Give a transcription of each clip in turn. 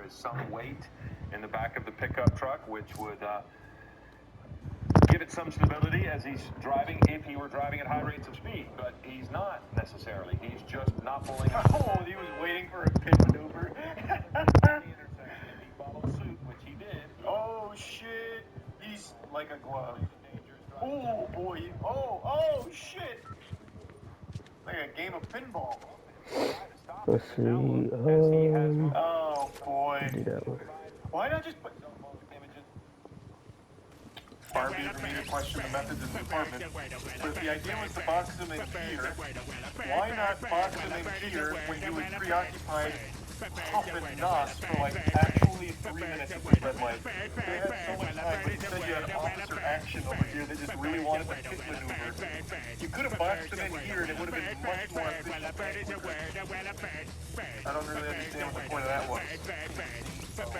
is some weight in the back of the pickup truck, which would give it some stability as he's driving, if he were driving at high rates of speed. But he's not necessarily. He's just not pulling out. Oh, he was waiting for a pit maneuver. The intersection. If he followed suit, which he did. Oh, shit. He's like a glove. Oh, boy. Oh, shit. Like a game of pinball. Let's see. Oh, boy. Do that one. Why not just put... Barbie for me to question the methods of the department. But if the idea was to box him in here, why not box him in here when you were preoccupied pumping NOS for like actually 3 minutes at the red light? They had so much time, but instead you had officer action over here. They just really wanted the pit maneuver. You could have boxed him in here and it would have been much more efficient. I don't really understand what the point of that was. Well, they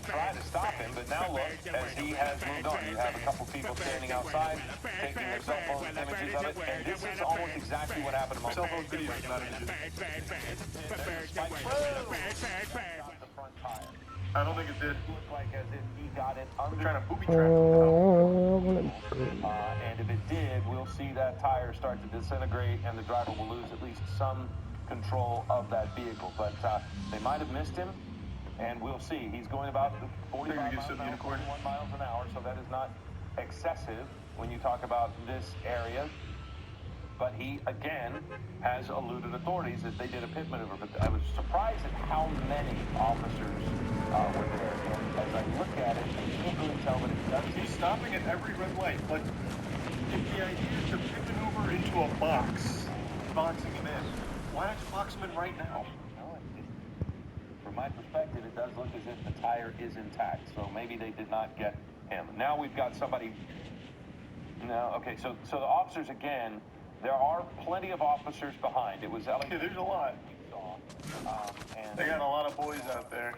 tried to stop him, but now look, as he has moved on, you have a couple people standing outside, taking their cell phone images of it, and this is almost exactly what happened to Cell phone video is not images. I don't think it did. Looked like as if he got it under. Trying to booby trap him. And if it did, we'll see that tire start to disintegrate, and the driver will lose at least some control of that vehicle. But they might have missed him, and we'll see. He's going about 45 miles an hour, 41 miles an hour, so that is not excessive when you talk about this area. But he, again, has eluded authorities that they did a pit maneuver. But I was surprised at how many officers were there. And as I look at it, I can't really tell, but it does. He's stopping at every red light. But if the idea is to pit maneuver into a box, boxing him in, why not just box him in right now? From my perspective, it does look as if the tire is intact. So maybe they did not get him. Now we've got somebody. No, okay. So the officers again. There are plenty of officers behind. It was Yeah, there's a lot. And they got a lot of boys out there.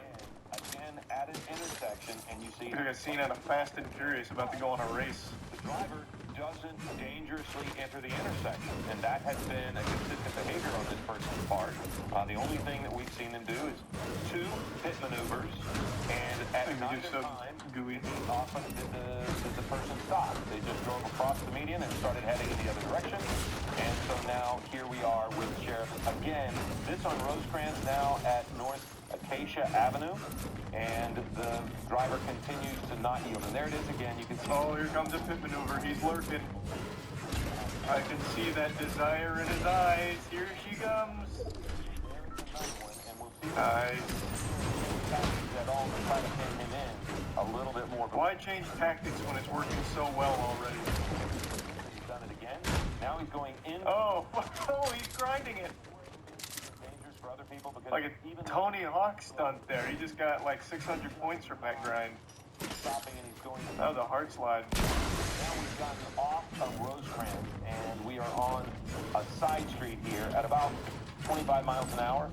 Again, at an intersection, and you see... Like a scene out of Fast and Furious about to go on a race. The driver doesn't dangerously enter the intersection, and that has been a consistent behavior on this person's part. The only thing that we've seen them do is 2 pit maneuvers, and at neither time gooey. Often did the person stop. They just drove across the median and started heading in the other direction. And so now here we are with the sheriff again. This on Rosecrans now at North Acacia Avenue, and the driver continues to not yield. And there it is again. You can see. Oh, here comes a pit maneuver. He's lurking. I can see that desire in his eyes. Here she comes. Nice. That all to try to pin him in a little bit more. Why change tactics when it's working so well already? He's done it again. Now he's going in. Oh, he's grinding it. Dangerous for other people because like a Tony Hawk stunt there. He just got like 600 points from that grind. He's stopping and he's going. That was a hard slide. Now we've gotten off of Rosecrans and we are on a side street here at about 25 miles an hour.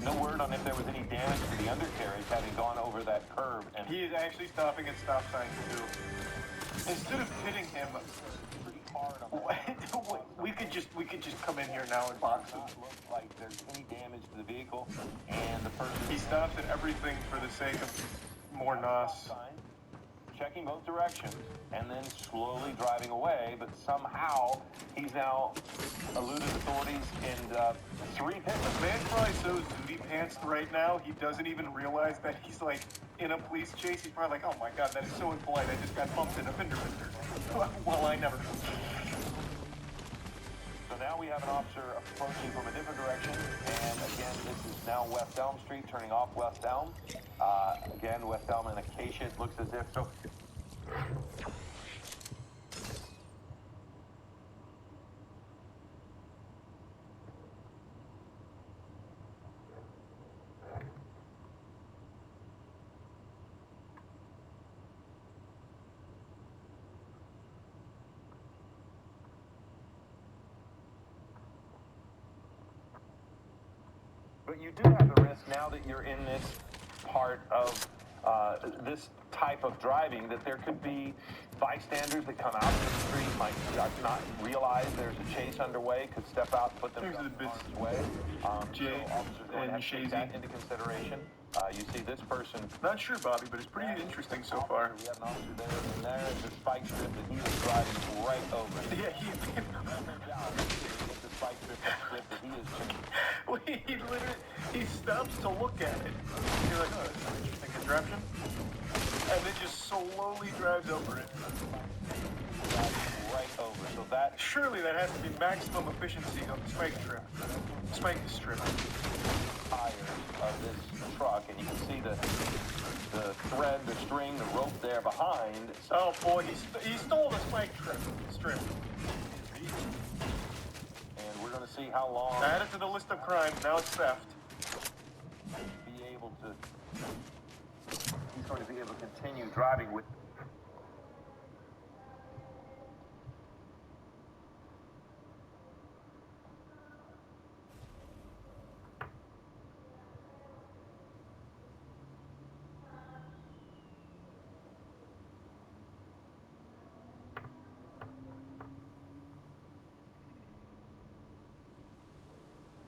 No word on if there was any damage to the undercarriage having gone over that curb. And he is actually stopping at stop signs too. Instead of hitting him, pretty hard on we could just come in here now and box him. Look like there's any damage to the vehicle, and the person. He stops at everything for the sake of more NOS. Checking both directions and then slowly driving away, but somehow he's now eluded authorities in 3 pits. The man probably so duty pants right now, he doesn't even realize that he's like in a police chase. He's probably like, oh my god, that is so impolite. I just got bumped in a fender bender. Well, I never. So now we have an officer approaching from a different direction, and again, this is now West Elm Street, turning off West Elm. Again, West Elm and Acacia, it looks as if so. But you do have the risk now that you're in this part of this type of driving that there could be bystanders that come out to the street, might not realize there's a chase underway, could step out and put themselves in harm's way. Jay Officers going to have to take that Shazy. into consideration. You see this person. Not sure, Bobby, but it's pretty interesting so far. We have an officer there, and there is the spike strip that he was driving right over. Yeah, The spike strip that he is. well, he literally, he stops to look at it. You're like, oh, that's an interesting contraption. And then just slowly drives over it. Right over. So that Surely that has to be maximum efficiency on the spike strip. tires of this truck, and you can see the thread, the string, the rope there behind. Oh boy, he stole the spike strip. And we're going to see how long Add it to the list of crimes. Now it's theft. be able to. He's going to be able to continue driving with.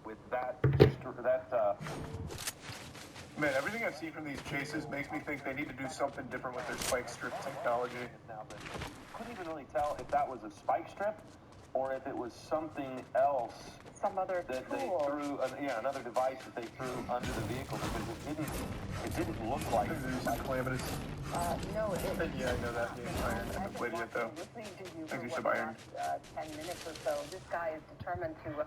With that. Man, everything I see from these chases makes me think they need to do something different with their spike strip technology. Now, but couldn't even really tell if that was a spike strip or if it was something else. Some other That they tool. threw, another device that they threw under the vehicle because it didn't look like. There's calamitous. No, it. Yeah, I know that being iron. I haven't played it yet though. Listening to you Maybe for some what, iron. the last 10 minutes or so, this guy is determined to.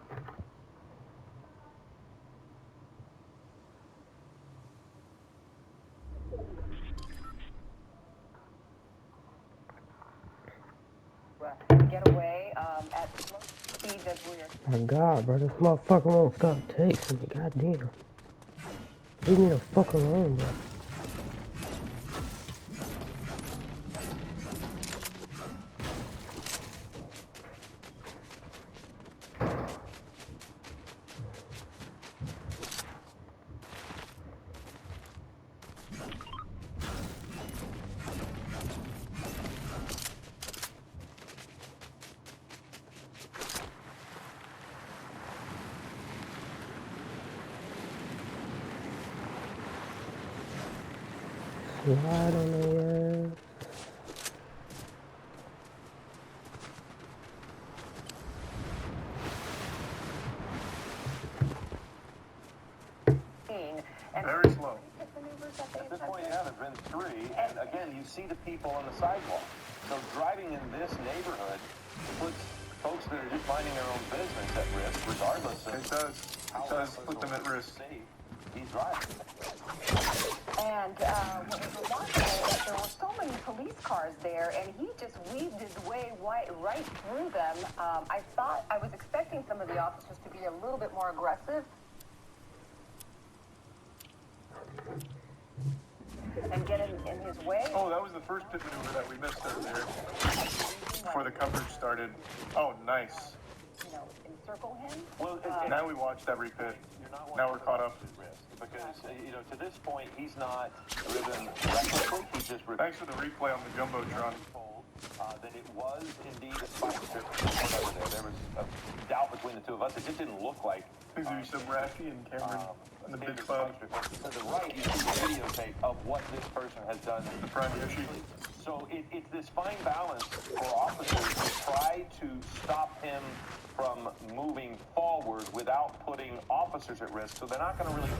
Get away at slow speed as we are. My God, bro, this motherfucker won't stop chasing me. Goddamn. Leave me the fuck alone, bro. Slide on the ass. And Very slow. maneuvers that they At this have point, to- yeah, there's been three, and again, you see the people on the sidewalk. So driving in this neighborhood puts folks that are just minding their own business at risk, regardless of It does put them at risk. safe he's driving. And what was remarkable is that there were so many police cars there, and he just weaved his way right through them. I was expecting some of the officers to be a little bit more aggressive and get in his way. Oh, that was the first pit maneuver that we missed earlier. Before the coverage started. Oh, nice. You know, encircle him. Well, Now we watched every pit. you're not Now we're caught up. at risk because to this point he's not driven recklessly. He's just Thanks for the replay on the Jumbotron. told that it was indeed a spike strip over there. There was a doubt between the two of us. It just didn't look like. These are some Rafi and Cameron in the big standard club. spike strip. To the right, you see the videotape of what this person has done. The Prime Yoshi. So it's this fine balance for officers to try to stop him from moving forward without putting officers at risk. So they're not going to really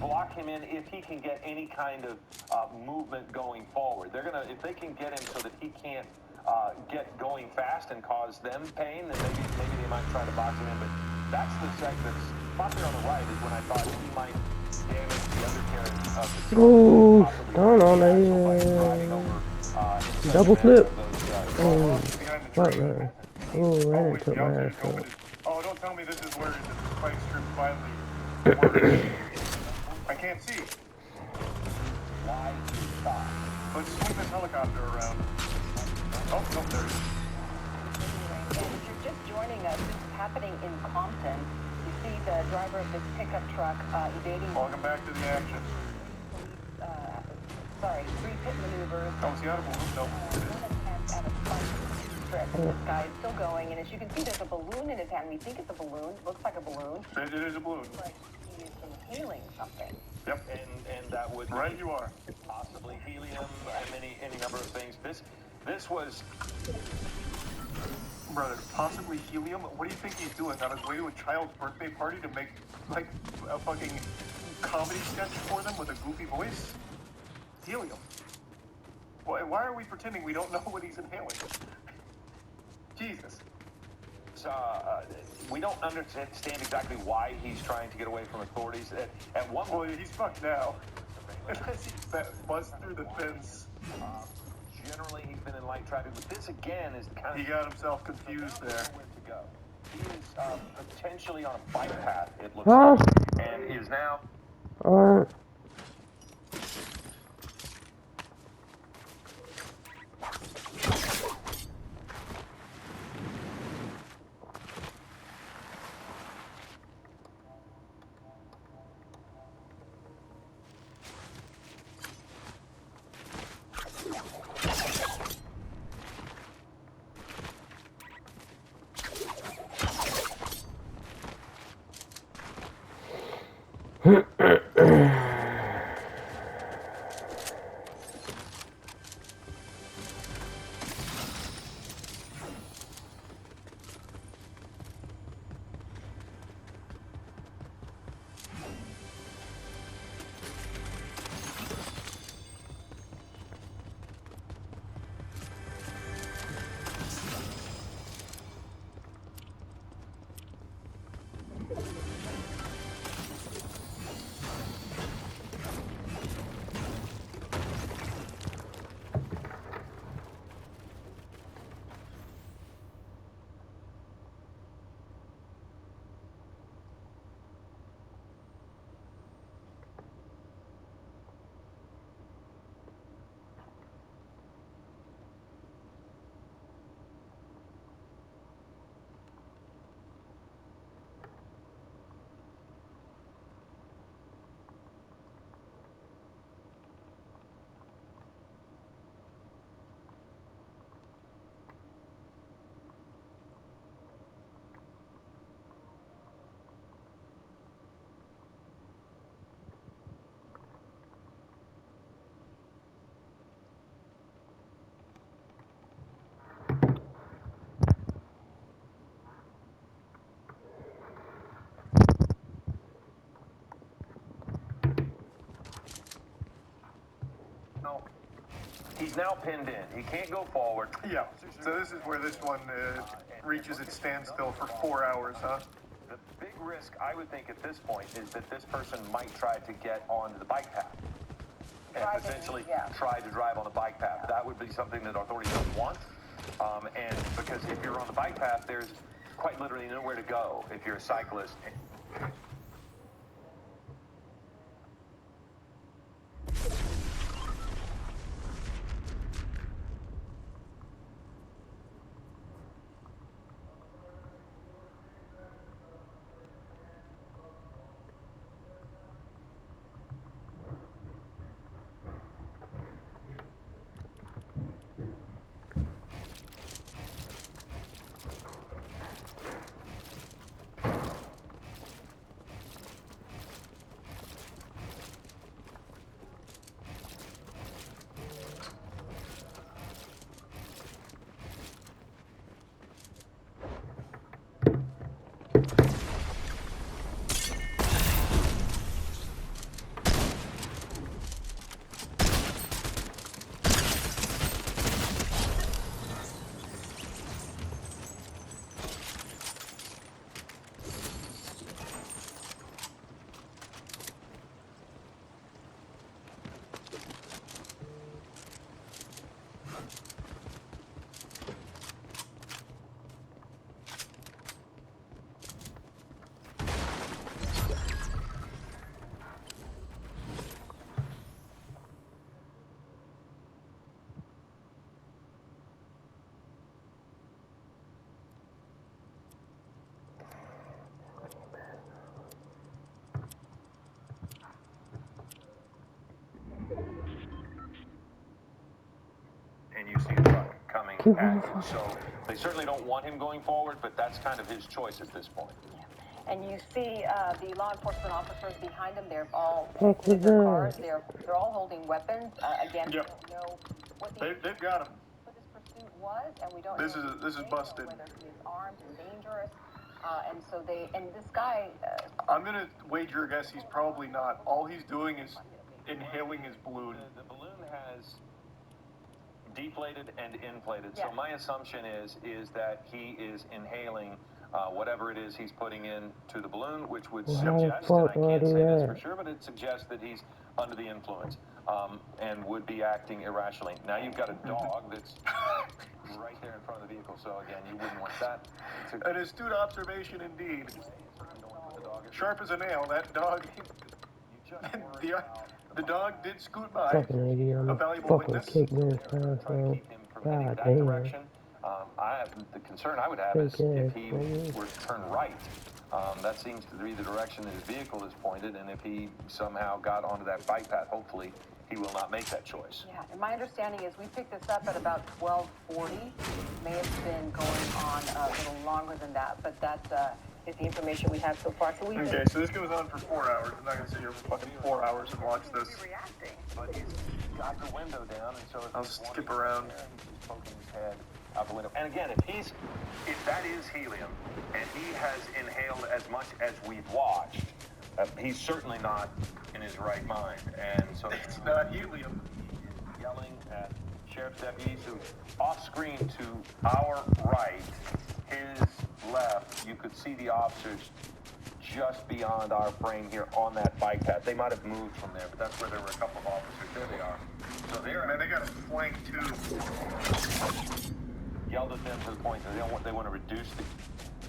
block him in if he can get any kind of movement going forward. They're going to, if they can get him so that he can't get going fast and cause them pain, then maybe they might try to box him in. But that's the sec that's popular on the right is when I thought he might damage the undercarriage of the Ooh, possibly don't on driving over, it. Double flip. Oh, behind the Fuck, tree. man. Ooh, ran Oh, into wait, the my officer's ass. going to... Oh, don't tell me this is where the spike strip finally works. I can't see. Why stop? Let's swing this helicopter around. Oh, no, there it is. And if you're just joining us, this is happening in Compton. You see the driver of this pickup truck evading Welcome back to the action. police sorry, 3 pit maneuvers. Oh, is he out of balloon? No. One attempt at a spike strip. This guy is still going, and as you can see, there's a balloon in his hand. We think it's a balloon. Looks like a balloon. It is a balloon. But he is inhaling something. Yep. And that would be Right you are. possibly helium and any number of things. This was Brother, possibly helium? What do you think he's doing? On his way to a child's birthday party to make, like, a fucking comedy sketch for them with a goofy voice? Helium. Why are we pretending we don't know what he's inhaling? Jesus. we don't understand exactly why he's trying to get away from authorities. At one Well, point, he's fucked now. Unless he busts through the fence. generally he's been in light traffic, but this again is the kind of... He got himself confused there. Where to go. He is potentially on a bike path, it looks Huh? like, and is now... No. He's now pinned in. He can't go forward. Yeah, so this is where this one reaches its standstill for 4 hours, huh? The big risk, I would think, at this point is that this person might try to get onto the bike path and potentially try to drive on the bike path. That would be something that authorities don't want. And because if you're on the bike path, there's quite literally nowhere to go if you're a cyclist. and you see a truck coming Keep at moving. you. So they certainly don't want him going forward, but that's kind of his choice at this point. And you see the law enforcement officers behind him. They're all Fuck in was their that? cars. They're all holding weapons. Again, we Yep. don't know what They've got him. what this pursuit was, and we don't This know is- this is his name busted. or whether he is armed and dangerous. And so this guy, I'm gonna wager a guess he's probably not. All he's doing is inhaling his balloon. The balloon has deflated and inflated. Yeah. So my assumption is that he is inhaling whatever it is he's putting in to the balloon, which would Well, how the suggest, and I fuck do I can't do say this that? for sure, but it suggests that he's under the influence and would be acting irrationally. Now you've got a dog that's right there in front of the vehicle, so again, you wouldn't want that. An astute observation indeed. The dog is Sharp as a nail, that dog. The dog did scoot by. Fucking idiot. I'm A a valuable fucking witness. kick this ass, try to bro. keep him from heading God that damn. direction. The concern I would have is Okay, if he were to turn right. That seems to be the direction that his vehicle is pointed, and if he somehow got onto that bike path, hopefully he will not make that choice. yeah, and my understanding is we picked this up at about 12:40. May have been going on a little longer than that, but that is the information we have so far. So we've been Okay, so this goes on for 4 hours. I'm not gonna sit here for fucking 4 hours and watch this. reacting. But he's got the window down, and so if I'll he's skip wanting around. there, he's poking his head out the window. And again, if that is helium, and he has inhaled as much as we've watched, he's certainly not in his right mind. And so It's not helium. yelling at sheriff's deputies who off screen to our right, his left, you could see the officers just beyond our frame here on that bike path. They might have moved from there, but that's where there were a couple of officers. There they are. So Man, they got a flank too. yelled at them to the point that they want to reduce the.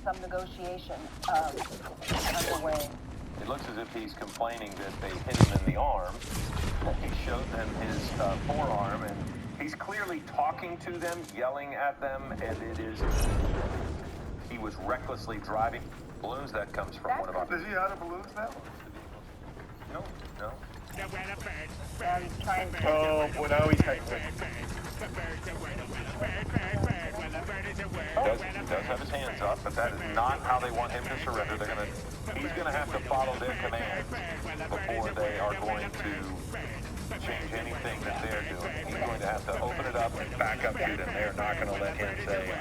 Some negotiation underway. It looks as if he's complaining that they hit him in the arm. He showed them his forearm, and he's clearly talking to them, yelling at them, and he was recklessly driving balloons. That comes from one of our. Is he out of balloons now? No. And trying to Oh, boy, now he's hectic. He does have his hands up, but that is not how they want him to surrender. He's gonna have to follow their commands before they are going to change anything that they're doing. He's going to have to open it up and back up shooting. They're not going to let him say,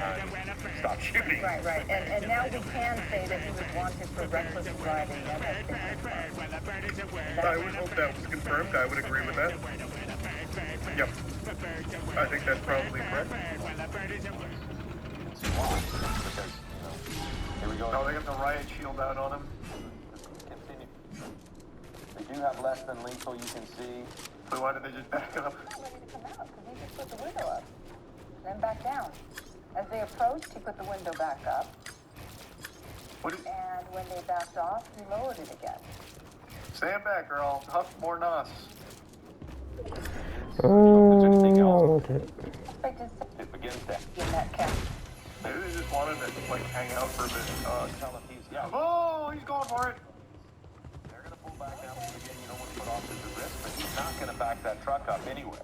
stop shooting. Right. And now we can say that he was wanted for reckless driving. That has been confirmed. I would hope that was confirmed. I would agree with that. Yep. I think that's probably correct. Because, here we go. Oh, they got the riot shield out on him. Continue. They do have less than lethal, you can see. So why did they just back up? Ready to come out because he just put the window up, then back down. As they approached, he put the window back up, What is, and when they backed off, he lowered it again. stand back or I'll huff more nos. Anything else? Okay. I just It begins to in that camp. Maybe they just wanted to like hang out for a bit. tell him yeah. Oh, he's going for it. They're going to pull back out again. You don't want to put officers at risk, but he's not going to back that truck up anyway.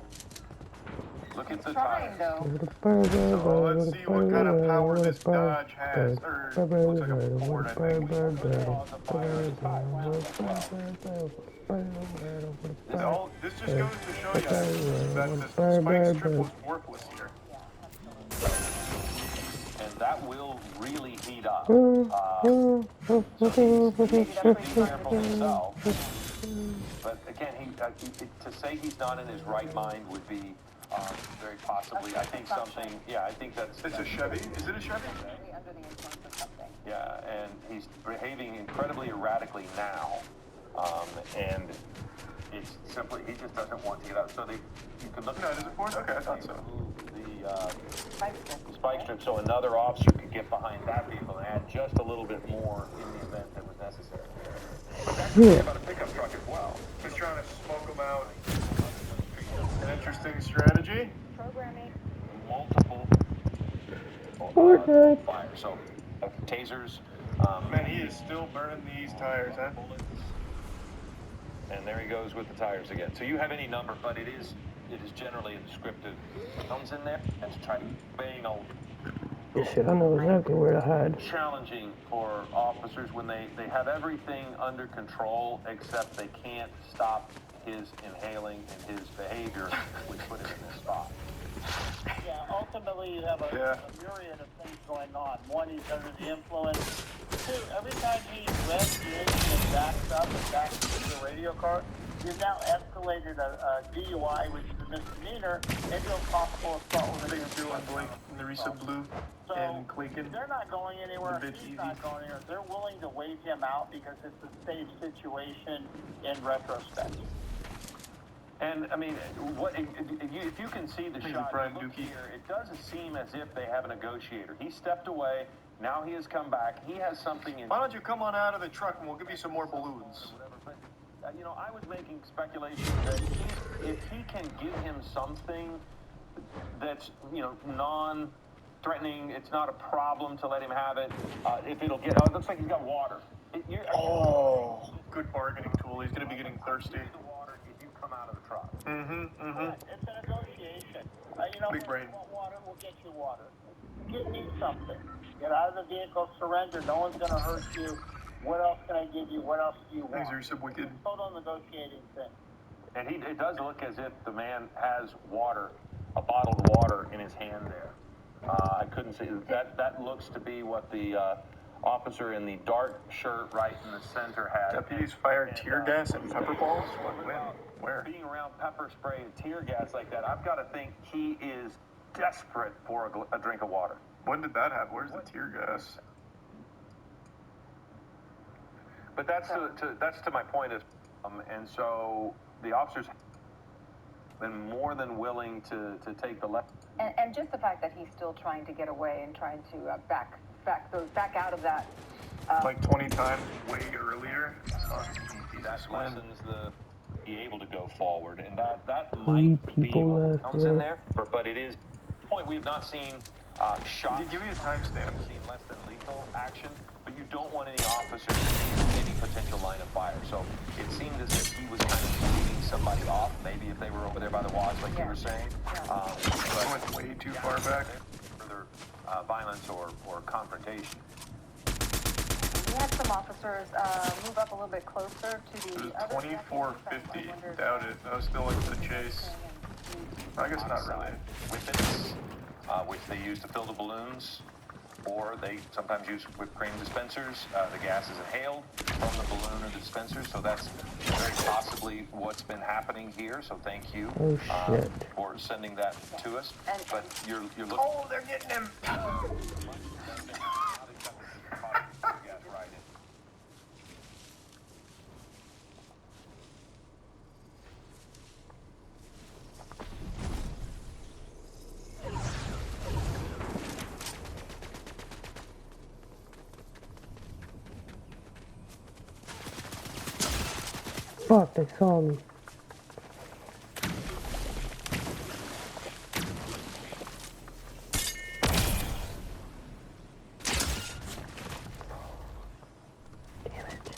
Look at the Trying tires. though. So let's see what kind of power this Dodge has. Or looks like a Ford, I think. This just goes to show you that the spike strip was worthless here. And that will really heat up. Be careful himself. But again, to say he's not in his right mind would be very possibly. I think something. Yeah, I think that's. It's a Chevy. Is it a Chevy? Maybe under the influence of something. Yeah, and he's behaving incredibly erratically now, and it's simply he just doesn't want to get out. So you can look. No, is it Ford? Okay, I thought so. The Spike strip. spike strip, so another officer could get behind that vehicle and add just a little bit more in the event that was necessary. But that's the thing about a pickup truck as well. Just trying to smoke them out. An interesting strategy. Programming. Multiple fire. So tasers. Man, he is still burning these tires, huh? Bullets. And there he goes with the tires again. So you have any number, but it is it is generally a descriptive comes in there and to try to bang a Shit, I know exactly where to hide. challenging for officers when they have everything under control except they can't stop his inhaling and his behavior, which put him in this spot. Yeah, ultimately you have a myriad of things going on. One, he's under the influence. Two, every time he revs the engine and backs up and backs into the radio car, you've now escalated a DUI, which is a misdemeanor, into a possible assault with They an do on Blake in the Risa Blue So and Clayton. they're not going anywhere. The bitch He's easy. not going anywhere. They're willing to wave him out because it's a safe situation in retrospect. And I mean, if you can see the Maybe shot, Brian look Dookie. here, it doesn't seem as if they have a negotiator. He stepped away. Now he has come back. He has something in. Why don't you come on out of the truck and we'll give you some more balloons? But, you know, I was making speculation that if he can give him something that's, you know, non-threatening, it's not a problem to let him have it. If it'll get, it looks like he's got water. Oh, good bargaining tool. He's going to be getting thirsty. The water if you come out of the truck. It's a negotiation. You know, Big brain. you want water, we'll get you water. Give me something. Get out of the vehicle, surrender. No one's going to hurt you. What else can I give you? What else do you want? Thanks, Risa Wicked. Total negotiating thing. And it does look as if the man has water, a bottled water in his hand there. I couldn't see that. That looks to be what the officer in the dark shirt right in the center had. Deputies fired tear gas and pepper balls? When? Where? Being around pepper spray and tear gas like that, I've got to think he is desperate for a drink of water. When did that happen? Where's the tear gas? But that's to my point is, and so the officers have been more than willing to take the left. And just the fact that he's still trying to get away and trying to back out of that. Like 20 times way earlier. That lessens the be able to go forward, and that Three might be people what left, comes in yeah. there. But it is point we have not seen shots. Give me a timestamp. We've seen less than lethal action, but you don't want any officers in any potential line of fire. So it seemed as if he was kind of leading somebody off. Maybe if they were over there by the watch, like you were saying. I went way too far back. Further violence or confrontation. We had some officers move up a little bit closer to It the was other 2450. Doubt it. I was still in the chase. I guess not really. Whippets, which they use to fill the balloons, or they sometimes use whipped cream dispensers. The gas is inhaled from the balloon or the dispenser, so that's very possibly what's been happening here. So thank you Oh, shit. for sending that to us. But you're looking. Oh, they're getting him! Fuck, they saw me. Damn it.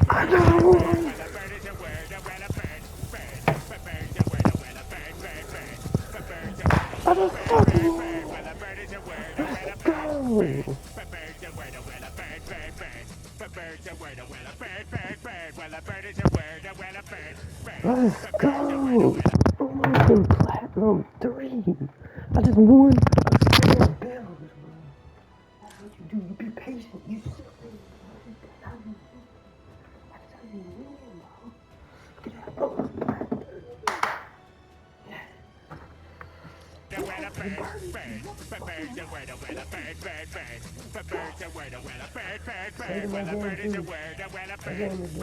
I got one! I just fucking won! Let's go! Let's go! American Platinum 3! I just won a spare bells, bro. That's what you do. You be patient. You sit there. That's how you win, bro. Look at that, bro. Say it again, dude.